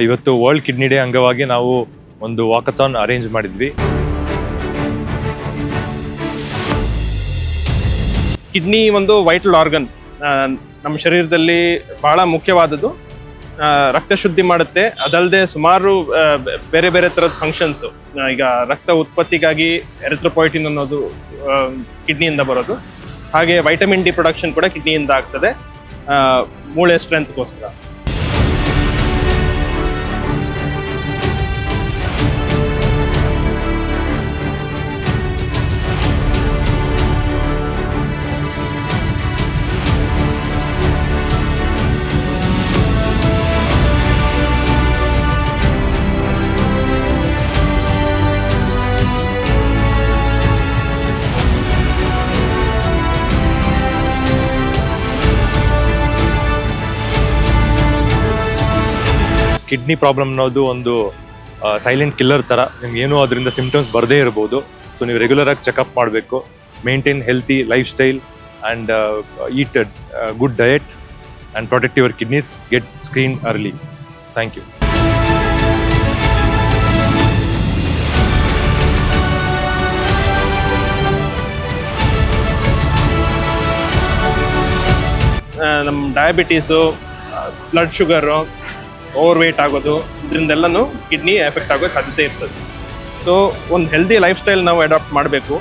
ಇವತ್ತು world kidney day ಅಂಗವಾಗಿ ನಾವು ಒಂದು ವಾಕಥಾನ್ ಅರೇಂಜ್ ಮಾಡಿದ್ವಿ. ಕಿಡ್ನಿ ಒಂದು ವೈಟಲ್ ಆರ್ಗನ್, ನಮ್ಮ ಶರೀರದಲ್ಲಿ ಬಹಳ ಮುಖ್ಯವಾದದ್ದು. ರಕ್ತ ಶುದ್ಧಿ ಮಾಡುತ್ತೆ. ಅದಲ್ಲದೆ ಸುಮಾರು ಬೇರೆ ಬೇರೆ ಥರದ ಫಂಕ್ಷನ್ಸು, ಈಗ ರಕ್ತ ಉತ್ಪತ್ತಿಗಾಗಿ ಎರಿಥ್ರೋಪಾಯಿಟಿನ್ ಅನ್ನೋದು ಕಿಡ್ನಿಯಿಂದ ಬರೋದು. ಹಾಗೆ ವೈಟಮಿನ್ ಡಿ ಪ್ರೊಡಕ್ಷನ್ ಕೂಡ ಕಿಡ್ನಿಯಿಂದ ಆಗ್ತದೆ, ಮೂಳೆ ಸ್ಟ್ರೆಂತ್ಗೋಸ್ಕರ. ಕಿಡ್ನಿ ಪ್ರಾಬ್ಲಮ್ ಅನ್ನೋದು ಒಂದು ಸೈಲೆಂಟ್ ಕಿಲ್ಲರ್ ಥರ. ನಿಮ್ಗೆ ಏನೂ ಅದರಿಂದ ಸಿಂಪ್ಟಮ್ಸ್ ಬರದೇ ಇರ್ಬೋದು. ಸೊ ನೀವು ರೆಗ್ಯುಲರ್ ಆಗಿ ಚೆಕಪ್ ಮಾಡಬೇಕು. Maintain healthy lifestyle and eat good diet and protect your kidneys. Get screen early. Thank you. ನಮ್ಮ diabetes, blood sugar, overweight ಆಗೋದು, ಇದರಿಂದೆಲ್ಲನೂ ಕಿಡ್ನಿ ಎಫೆಕ್ಟ್ ಆಗೋ ಸಾಧ್ಯತೆ ಇರ್ತದೆ. ಸೊ ಒಂದು ಹೆಲ್ದಿ ಲೈಫ್ ಸ್ಟೈಲ್ ನಾವು ಅಡಾಪ್ಟ್ ಮಾಡಬೇಕು.